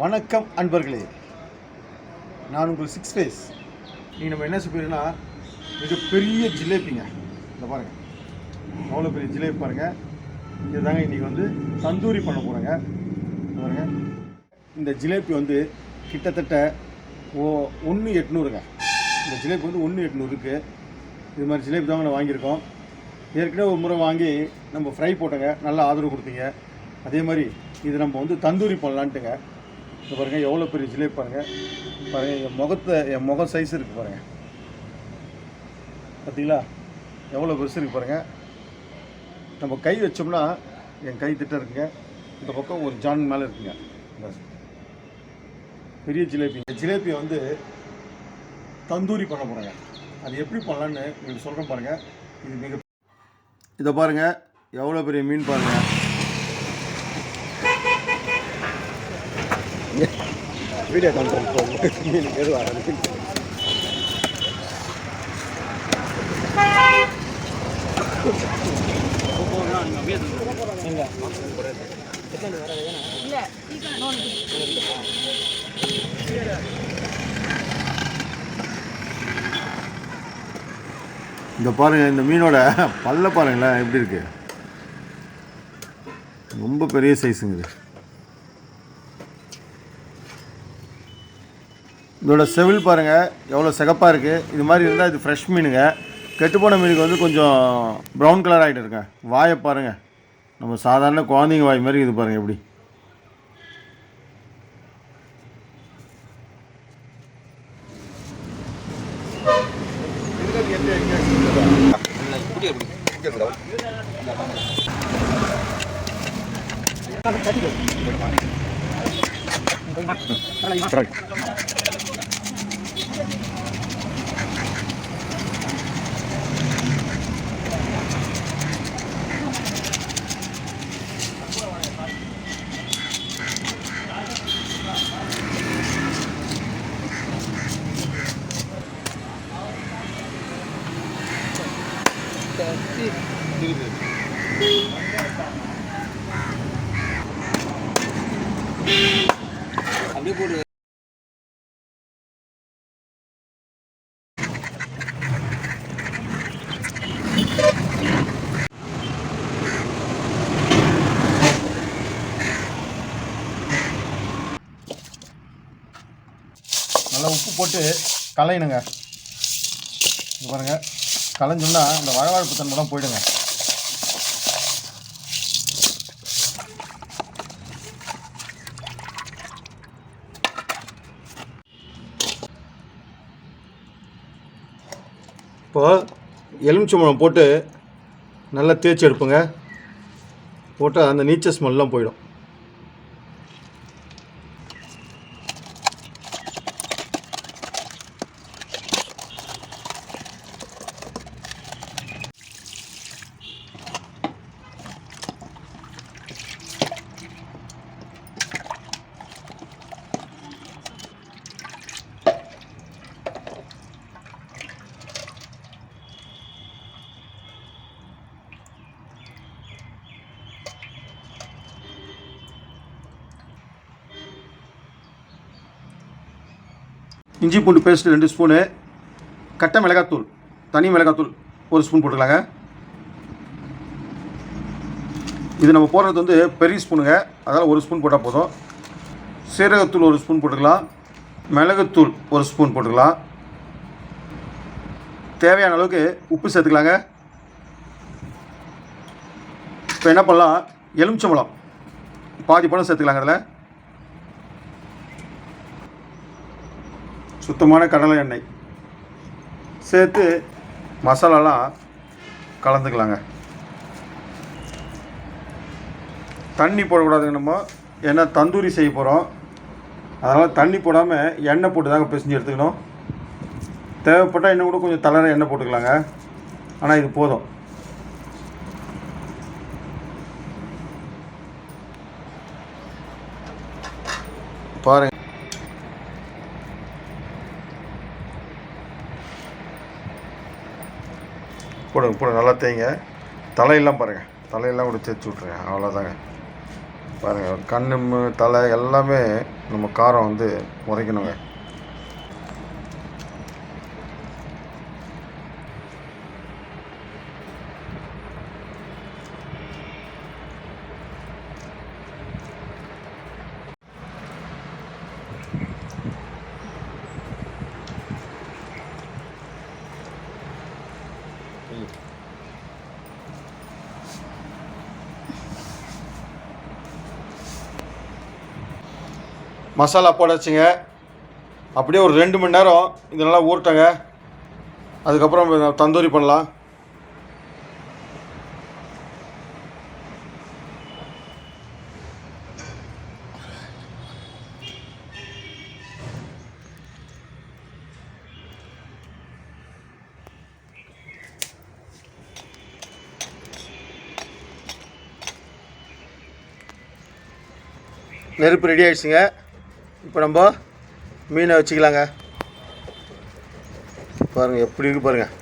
வணக்கம் அன்பர்களே, நான் உங்கள் 6 ஃபேஸ். நீங்கள் நம்ம என்ன சொல்லிடுன்னா மிகப்பெரிய ஜிலேபிங்க. இந்த பாருங்கள், அவ்வளோ பெரிய ஜிலேபி பாருங்கள். இதுதாங்க இன்றைக்கி தந்தூரி பண்ண போகிறேங்க. பாருங்கள், இந்த ஜிலேபி கிட்டத்தட்ட 1,800ங்க. இந்த ஜிலேபி 1,800 இருக்குது. இது மாதிரி ஜிலேபி தாங்க நான் வாங்கியிருக்கோம். ஏற்கனவே ஒரு முறை வாங்கி நம்ம ஃப்ரை போட்டோங்க, நல்லா ஆதரவு கொடுத்தீங்க. அதே மாதிரி இது நம்ம தந்தூரி பண்ணலான்ட்டுங்க. இது பாருங்கள், எவ்வளோ பெரிய ஜிலேபி பாருங்கள். என் முகம் சைஸ் இருக்குது பாருங்கள். பார்த்தீங்களா எவ்வளோ பெருசு இருக்குது பாருங்கள். நம்ம கை வச்சோம்னா என் கை திட்டம் இருக்குங்க. இந்த பக்கம் ஒரு ஜான் மேலே இருக்குங்க. பெரிய ஜிலேபி. இந்த ஜிலேபியை தந்தூரி பண்ண போகிறேங்க. அது எப்படி பண்ணலான்னு உங்களுக்கு சொல்கிறேன் பாருங்கள். இது இதை பாருங்கள், எவ்வளோ பெரிய மீன் பாருங்கள். வீடியோ கண்ட்ரோல் போகும் மீன் எதுவாக இந்த பாருங்கள், இந்த மீனோட பல்ல பாருங்களேன் எப்படி இருக்கு. ரொம்ப பெரிய சைஸுங்க. இதோட செவில் பாருங்கள் எவ்வளோ சிகப்பாக இருக்குது. இது மாதிரி இருந்தால் இது ஃப்ரெஷ் மீனுங்க. கெட்டுப்போன மீனுக்கு கொஞ்சம் ப்ரௌன் கலர் ஆகிட்டு இருங்க. வாயை பாருங்கள், நம்ம சாதாரண குழந்தைங்க வாய் மாதிரி இது பாருங்கள் எப்படி. அப்படியே போடு. நல்லா உப்பு போட்டு கலையணுங்க. இது பாருங்கள், கலைஞ்சோம்னா இந்த வழவழப்பு தன்மைலாம் போயிடுங்க. இப்போது எலுமிச்சம்பழம் போட்டு நல்லா தேய்ச்சி எடுப்புங்க. போட்டால் அந்த நீச்ச ஸ்மெல்லாம் போயிடும். இஞ்சி பூண்டு பேஸ்ட்டு 2 ஸ்பூனு, கட்டை மிளகாத்தூள், தனி மிளகாத்தூள் 1 ஸ்பூன் போட்டுக்கலாங்க. இது நம்ம போடுறது பெரிய ஸ்பூனுங்க, அதனால் 1 ஸ்பூன் போட்டால் போதும். சீரகத்தூள் 1 ஸ்பூன் போட்டுக்கலாம். மிளகுத்தூள் 1 ஸ்பூன் போட்டுக்கலாம். தேவையான அளவுக்கு உப்பு சேர்த்துக்கலாங்க. இப்போ என்ன பண்ணலாம், எலுமிச்சம்பழம் பாதி பழம் சேர்த்துக்கலாங்க. அதில் சுத்தமான கடலை எண்ணெய் சேர்த்து மசாலாலாம் கலந்துக்கலாங்க. தண்ணி போடக்கூடாதுங்க நம்ம, ஏன்னா தந்தூரி செய்ய போகிறோம். அதனால் தண்ணி போடாமல் எண்ணெய் போட்டு தாங்க பிசைஞ்சு எடுத்துக்கணும். தேவைப்பட்டால் இன்னும் கூட கொஞ்சம் தளர எண்ணெய் போட்டுக்கலாங்க, ஆனால் இது போதும். பாருங்கள், போடுங்க நல்லா தேய்ங்க. தலையெல்லாம் பாருங்கள், தலையெல்லாம் கூட தேய்ச்சி விட்ருங்க. அவ்வளோதாங்க. பாருங்கள், கண்ணு தலை எல்லாமே நம்ம காரம் வந்து உரைக்கணுங்க. மசாலா போடாச்சுங்க. அப்படியே ஒரு 2 மணி நேரம் இது நல்லா ஊறட்டங்க. அதுக்கப்புறம் தந்தூரி பண்ணலாம். நெருப்பு ரெடி ஆகிடுச்சுங்க. இப்போ நம்ம மீனை வச்சுக்கலாங்க. பாருங்கள் எப்படி இருக்கு பாருங்கள்.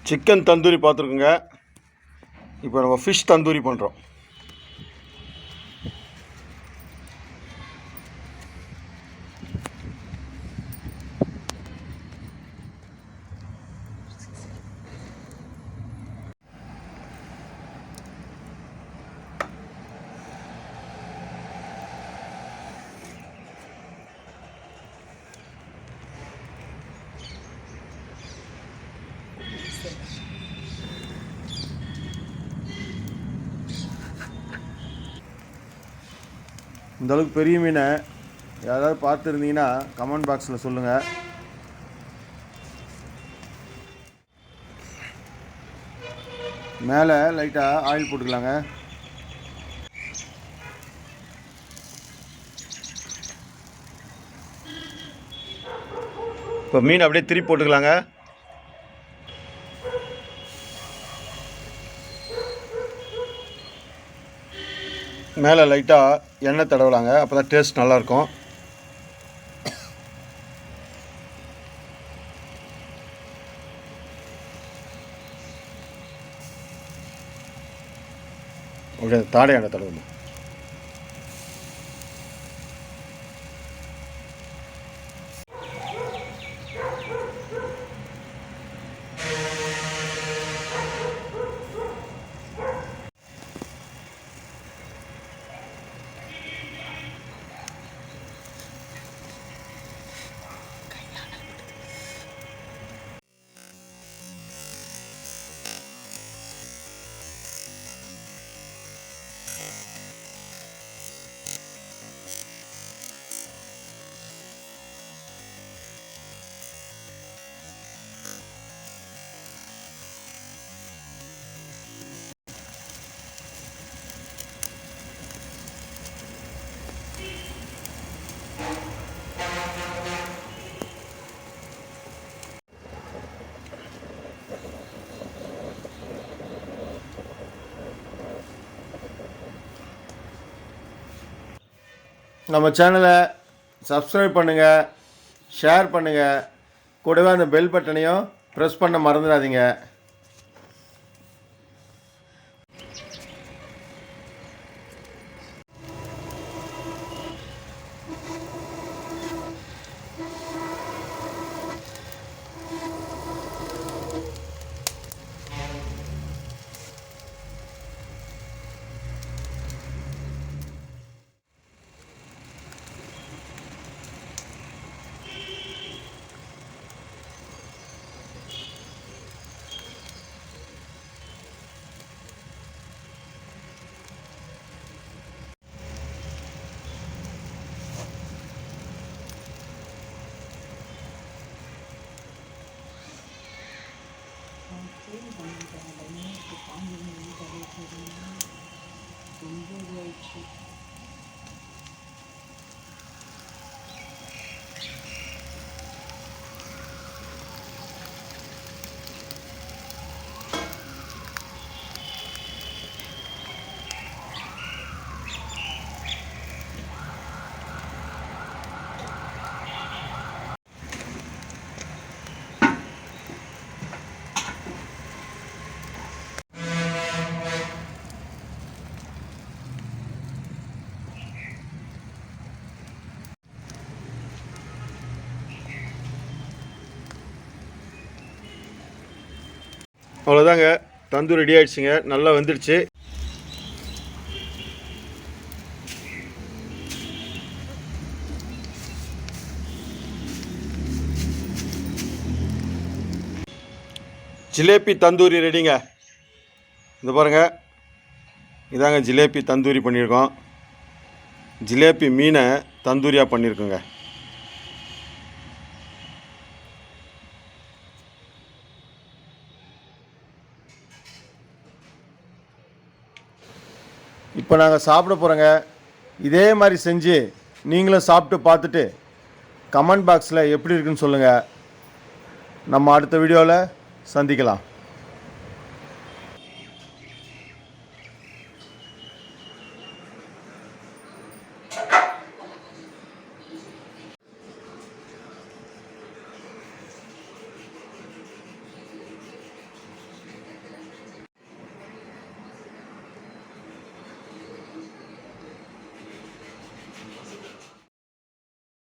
சிக்கன் தந்தூரி பார்த்துருக்குங்க. இப்போ நம்ம ஃபிஷ் தந்தூரி பண்ணுறோம். இந்தளவுக்கு பெரிய மீனை யாராவது பார்த்துருந்தீங்கன்னா கமெண்ட் பாக்ஸில் சொல்லுங்கள். மேலே லைட்டாக ஆயில் போட்டுக்கலாங்க. இப்போ மீன் அப்படியே திருப்பி போட்டுக்கலாங்க. மேலே லைட்டாக எண்ணெய் தடவலாங்க. அப்போ தான் டேஸ்ட் நல்லாயிருக்கும். ஓகே, தாடை எண்ணெய் தடவணும். நம்ம சேனலை சப்ஸ்கிரைப் பண்ணுங்கள், ஷேர் பண்ணுங்கள், கூடவே அந்த பெல் பட்டனையும் ப்ரெஸ் பண்ண மறந்துடாதீங்க. அவ்வளோதாங்க, தந்தூரி ரெடி ஆகிடுச்சிங்க, நல்லா வெந்துடுச்சு. ஜிலேபி தந்தூரி ரெடிங்க. இந்த பாருங்கள், இதாங்க ஜிலேபி தந்தூரி பண்ணியிருக்கோம். ஜிலேபி மீனை தந்தூரியாக பண்ணியிருக்கோங்க. இப்போ நாங்கள் சாப்பிட போகிறோங்க. இதே மாதிரி செஞ்சு நீங்களும் சாப்பிட்டு பார்த்துட்டு கமெண்ட் பாக்ஸில் எப்படி இருக்குன்னு சொல்லுங்கள். நம்ம அடுத்த வீடியோவில் சந்திக்கலாம்.